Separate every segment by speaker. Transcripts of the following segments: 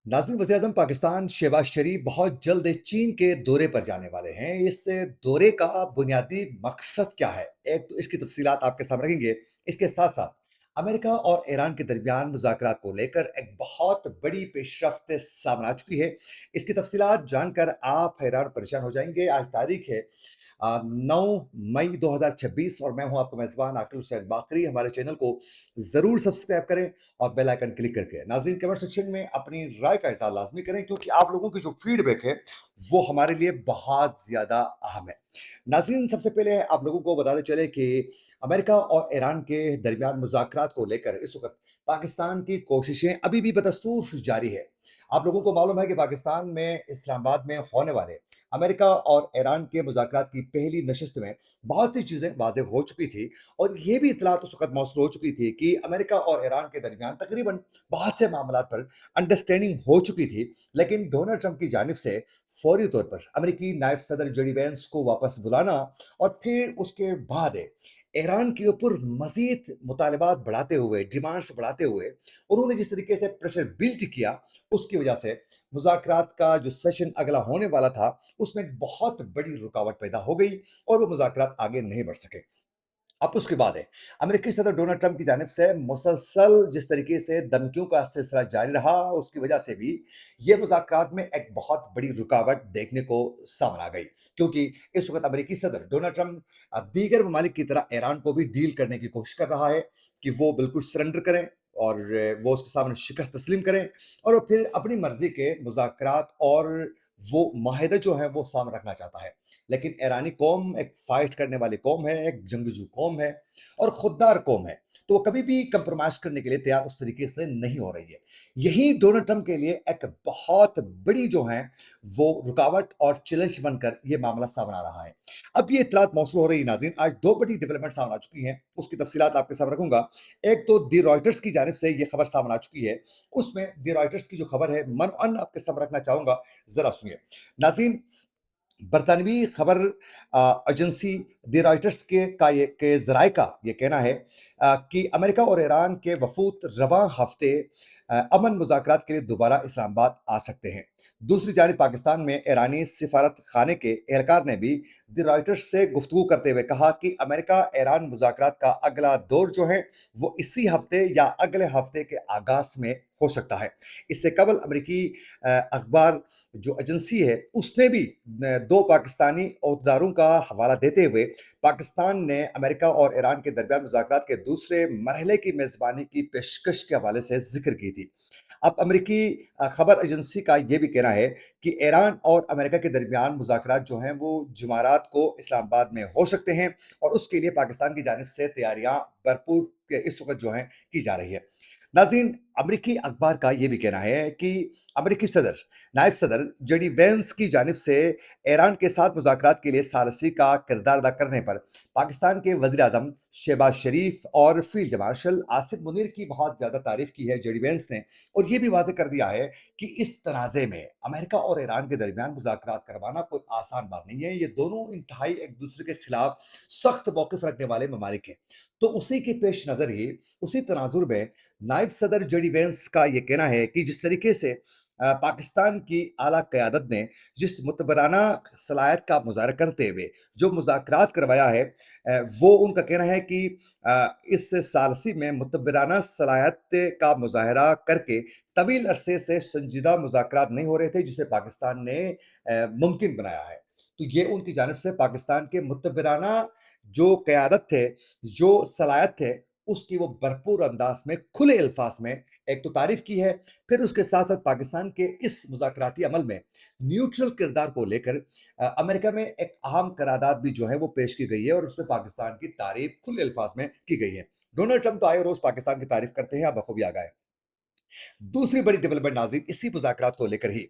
Speaker 1: नाज़रीन, वज़ीर-ए-आज़म पाकिस्तान शहबाज शरीफ बहुत जल्द चीन के दौरे पर जाने वाले हैं। इस दौरे का बुनियादी मकसद क्या है? एक तो इसकी तफ़सीलात आपके सामने रखेंगे। इसके साथ-साथ अमेरिका और ईरान के दरमियान मुज़ाकरात को लेकर एक बहुत बड़ी पेशरफ़्त सामने आ चुकी है। इसकी तफ़सीलात जानकर आप हैरान और परेशान हो जाएँगे। आज तारीख़ है 9 मई 2026 और मैं हूँ आपका मेज़बान आकिल हुसैन बाकरी। हमारे चैनल को ज़रूर सब्सक्राइब करें और बेल आइकन क्लिक करके नाज़रीन कमेंट सेक्शन में अपनी राय का इज़हार लाज़मी करें, क्योंकि आप लोगों की जो फीडबैक है वो हमारे लिए बहुत ज़्यादा अहम है। नाज़रीन, सबसे पहले आप लोगों को बताते चले कि अमेरिका और ईरान के दरमियान मुज़ाकरात को लेकर इस वक़्त पाकिस्तान की कोशिशें अभी भी बदस्तूर जारी है। आप लोगों को मालूम है कि पाकिस्तान में इस्लामाबाद में होने वाले अमेरिका और ईरान के मुज़ाकरात की पहली नशिस्त में बहुत सी चीज़ें वाज़ेह हो चुकी थी और ये भी इत्तलात उस वक़्त मौसूल हो चुकी थी कि अमेरिका और ईरान के दरमियान तकरीबन बहुत से मामलात पर अंडरस्टैंडिंग हो चुकी थी। लेकिन डोनाल्ड ट्रंप की जानिब से फौरी तौर पर अमेरिकी नायब सदर जेडी वेंस को वापस बुलाना और फिर उसके बाद ईरान के ऊपर मज़ीद मुतालबात बढ़ाते हुए, डिमांड्स बढ़ाते हुए उन्होंने जिस तरीके से प्रेशर बिल्ड किया, उसकी वजह से मुज़ाकरात का जो सेशन अगला होने वाला था, उसमें एक बहुत बड़ी रुकावट पैदा हो गई और वो मुज़ाकरात आगे नहीं बढ़ सके। अब उसके बाद है, अमेरिकी सदर डोनाल्ड ट्रंप की जानिब से मुसलसल जिस तरीके से धमकियों का सिलसिला जारी रहा, उसकी वजह से भी ये मुज़ाकरात में एक बहुत बड़ी रुकावट देखने को सामने आ गई। क्योंकि इस वक़्त अमेरिकी सदर डोनाल्ड ट्रंप दीगर ममालिक की तरह ईरान को भी डील करने की कोशिश कर रहा है कि वो बिल्कुल सरेंडर करें और वो उसके सामने शिकस्त तस्लीम करें और वो फिर अपनी मर्ज़ी के मुज़ाकरात और वो माहिदा जो है वो सामने रखना चाहता है। लेकिन ईरानी कौम एक फाइट करने वाली कौम है, एक जंगजू कौम है और खुददार कौम है, तो वो कभी भी कंप्रोमाइज़ करने के लिए तैयार उस तरीके से नहीं हो रही है। यही डोनाल्ड ट्रंप के लिए एक बहुत बड़ी जो है वो रुकावट और चैलेंज बनकर ये मामला सामने आ रहा है। अब ये इत्तलात मौसूल हो रही है नाज़रीन, आज 2 बड़ी डेवलपमेंट सामने आ चुकी हैं, उसकी तफसीलात आपके सामने रखूँगा। एक तो दी रॉयटर्स की जानिब से ये खबर सामने आ चुकी है, उसमें दी रॉयटर्स की जो खबर है मनअन आपके सामने रखना चाहूँगा, ज़रा सुनिए। नाज़रीन, बरतानवी खबर एजेंसी द रॉयटर्स के ज़राए का ये कहना है कि अमेरिका और ईरान के वफूद रवां हफ्ते अमन मुज़ाकरात के लिए दोबारा इस्लामाबाद आ सकते हैं। दूसरी जानिब पाकिस्तान में ईरानी सिफारत खाने के एहलकार ने भी द रॉयटर्स से गुफ्तगू करते हुए कहा कि अमेरिका ईरान मुज़ाकरात का अगला दौर जो है वो इसी हफ्ते या अगले हफ्ते के आगाज़ में हो सकता है। इससे कबल अमेरिकी अखबार जो एजेंसी है उसने भी 2 पाकिस्तानी ओहदेदारों का हवाला देते हुए पाकिस्तान ने अमेरिका और ईरान के दरमियान मुज़ाकरात के दूसरे मरहले की मेज़बानी की पेशकश के हवाले से ज़िक्र की थी। अब अमेरिकी खबर एजेंसी का ये भी कहना है कि ईरान और अमेरिका के दरमियान मुज़ाकरात जो हैं वो जुमेरात को इस्लामाबाद में हो सकते हैं और उसके लिए पाकिस्तान की जानिब से तैयारियां भरपूर इस वक़्त जो हैं की जा रही है। नाज़रीन, अमेरिकी अखबार का ये भी कहना है कि अमेरिकी नायब सदर जेडी वेंस की जानिब से ईरान के साथ मुज़ाकरात के लिए सारसी का किरदार अदा करने पर पाकिस्तान के वज़ीर-ए-आज़म शहबाज शरीफ और फील्ड मार्शल आसिफ मुनीर की बहुत ज़्यादा तारीफ़ की है जेडी वेंस ने और ये भी वाज़ेह कर दिया है कि इस तनाज़े में अमेरिका और ईरान के दरमियान मुज़ाकरात करवाना कोई आसान बात नहीं है। ये दोनों इंतहाई एक-दूसरे के खिलाफ सख्त मौक़िफ़ रखने वाले ममालिक हैं। तो उसी के पेश नज़र ही, उसी तनाज़ुर में नायब सदर जेडी वेंस का ये कहना है कि जिस तरीके से पाकिस्तान की आला क़यादत ने जिस मुतबराना सलाहियत का मुज़ाहरा करते हुए जो मुज़ाकरात करवाया है, वो उनका कहना है कि इस सालसी में मुतबराना सलाहियत का मुज़ाहरा करके तवील अरसे से संजीदा मुज़ाकरात नहीं हो रहे थे, जिसे पाकिस्तान ने मुमकिन बनाया है। तो ये उनकी जानिब से पाकिस्तान के मुतबराना जो क़यादत थे, जो सलाहियत थे, उसकी वो भरपूर अंदाज़ में, खुले अल्फाज़ में एक तो तारीफ़ की है, फिर उसके साथ-साथ पाकिस्तान के इस मुज़ाकराती अमल में न्यूट्रल किरदार को लेकर अमेरिका में एक अहम करारदाद भी जो है वो पेश की गई है और उसमें पाकिस्तान की तारीफ़ खुले अल्फाज़ में की गई है। डोनाल्ड ट्रंप तो आए रोज़ पाकिस्तान की तारीफ़ करते हैं, आप बखूबी आगाह हैं। दूसरी बड़ी डेवलपमेंट नाज़रीन इसी मुज़ाकरात को लेकर ही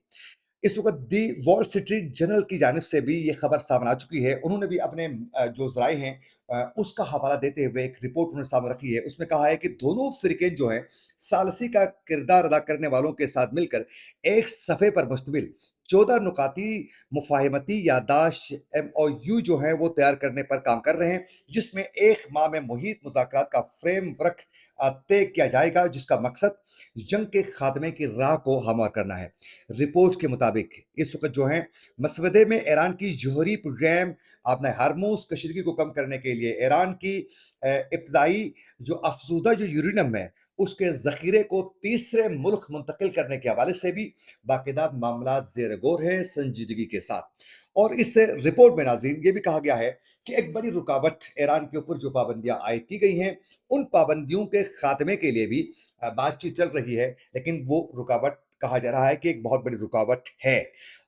Speaker 1: इस वक़्त दी वॉल स्ट्रीट जर्नल की जानिब से भी ये खबर सामने आ चुकी है। उन्होंने भी अपने जो ज़राए हैं उसका हवाला देते हुए एक रिपोर्ट उन्होंने सामने रखी है। उसमें कहा है कि दोनों फ़िरक़ें जो हैं सालसी का किरदार अदा करने वालों के साथ मिलकर एक सफ़े पर मुश्तमिल 14 नुकाती मुफ़ाहिमती याददाश्त एमओयू जो है वो तैयार करने पर काम कर रहे हैं, जिसमें 1 माह में मुहीत मुज़ाकरात का फ्रेमवर्क तय किया जाएगा, जिसका मकसद जंग के खात्मे की राह को हमवार करना है। रिपोर्ट के मुताबिक इस वक़्त जो है मसवदे में ईरान की जौहरी प्रोग्राम अपने हार्मूज़ कशीदगी को कम करने के लिए ईरान की इब्तदाई जो अफ़ज़ूदा जो यूरेनियम है, उसके ज़ख़ीरे को तीसरे मुल्क मुंतकिल करने के हवाले से भी बाकायदा मामलात ज़ेर गौर है संजीदगी के साथ। और इस रिपोर्ट में नाज़रीन ये भी कहा गया है कि एक बड़ी रुकावट ईरान के ऊपर जो पाबंदियाँ आयद की गई हैं, उन पाबंदियों के खात्मे के लिए भी बातचीत चल रही है, लेकिन वो रुकावट कहा जा रहा है कि एक बहुत बड़ी रुकावट है।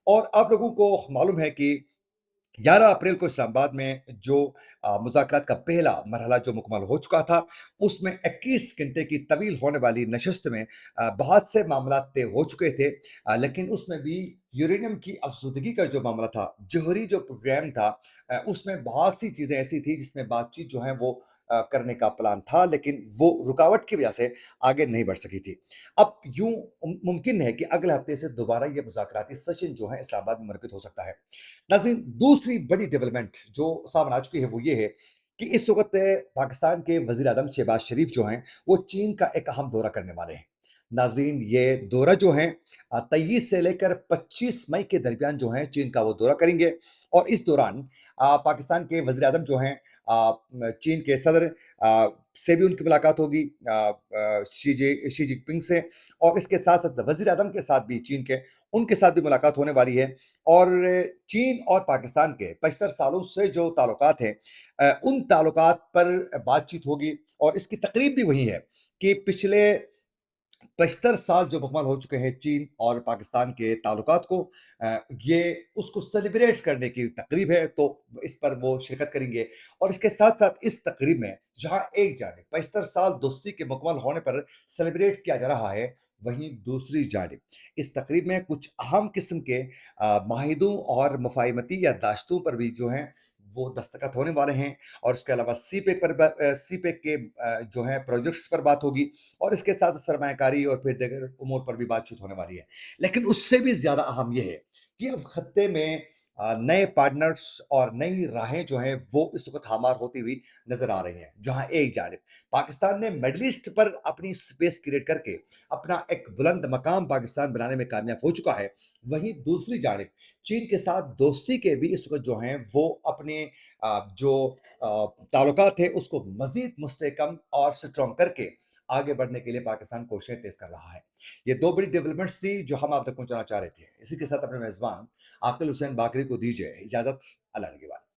Speaker 1: और आप लोगों को मालूम है कि 11 अप्रैल को इस्लामाबाद में जो मुज़ाकरात का पहला मरहला जो मुकम्मल हो चुका था, उसमें 21 घंटे की तवील होने वाली नशस्त में बहुत से मामलात तय हो चुके थे। लेकिन उसमें भी यूरेनियम की अफ़ज़ूदगी का जो मामला था, जौहरी जो प्रोग्राम था उसमें बहुत सी चीज़ें ऐसी थी जिसमें बातचीत जो है वो करने का प्लान था, लेकिन वो रुकावट की वजह से आगे नहीं बढ़ सकी थी। अब यूँ मुमकिन है कि अगले हफ्ते से दोबारा ये मुज़ाकराती सेशन जो है इस्लामाबाद में मुनक़िद हो सकता है। नाज़रीन दूसरी बड़ी डेवलपमेंट जो सामने आ चुकी है वो ये है कि इस वक़्त पाकिस्तान के वज़ीर-ए-आज़म शहबाज़ शरीफ जो हैं, वो चीन का एक अहम दौरा करने वाले हैं। नाज़रीन ये दौरा जो है 23 से लेकर 25 मई के दरमियान जो है चीन का वो दौरा करेंगे और इस दौरान पाकिस्तान के वज़ीर-ए-आज़म जो हैं चीन के सदर से भी उनकी मुलाकात होगी शी जिनपिंग से और इसके साथ-साथ वज़ीर-ए-आज़म के साथ भी चीन के, उनके साथ भी मुलाकात होने वाली है। और चीन और पाकिस्तान के 75 सालों से जो ताल्लुकात हैं उन ताल्लुकात पर बातचीत होगी और इसकी तकरीब भी वही है कि पिछले 75 साल जो मुकम्मल हो चुके हैं चीन और पाकिस्तान के ताल्लुकात को ये उसको सेलिब्रेट करने की तकरीब है, तो इस पर वो शिरकत करेंगे और इसके साथ-साथ इस तकरीब में जहाँ एक जानिब 75 साल दोस्ती के मुकम्मल होने पर सेलिब्रेट किया जा रहा है, वहीं दूसरी जानिब इस तकरीब में कुछ अहम किस्म के माहिदों और मुफ़ाहिमती याददाश्तों पर भी जो हैं वो दस्तखत होने वाले हैं और इसके अलावा सीपेक के जो है प्रोजेक्ट्स पर बात होगी और इसके साथ सरमायाकारी और फिर दीगर उमूर पर भी बातचीत होने वाली है। लेकिन उससे भी ज़्यादा अहम ये है कि अब खत्ते में नए पार्टनर्स और नई राहें जो हैं वो इस वक़्त हमार होती हुई नज़र आ रही हैं। जहाँ एक जानिब पाकिस्तान ने मिडल ईस्ट पर अपनी स्पेस क्रिएट करके अपना एक बुलंद मकाम पाकिस्तान बनाने में कामयाब हो चुका है, वहीं दूसरी जानिब चीन के साथ दोस्ती के भी इस वक़्त जो हैं वो अपने जो ताल्लुकात थे उसको मज़ीद मुस्तहकम और स्ट्रॉन्ग करके आगे बढ़ने के लिए पाकिस्तान कोशिशें तेज़ कर रहा है। ये 2 बड़ी डेवलपमेंट्स थी जो हम आप तक पहुँचाना चाह रहे थे। इसी के साथ अपने मेज़बान आकिल हुसैन बाकरी को दीजिए इजाज़त। अल्लाह निगहबान।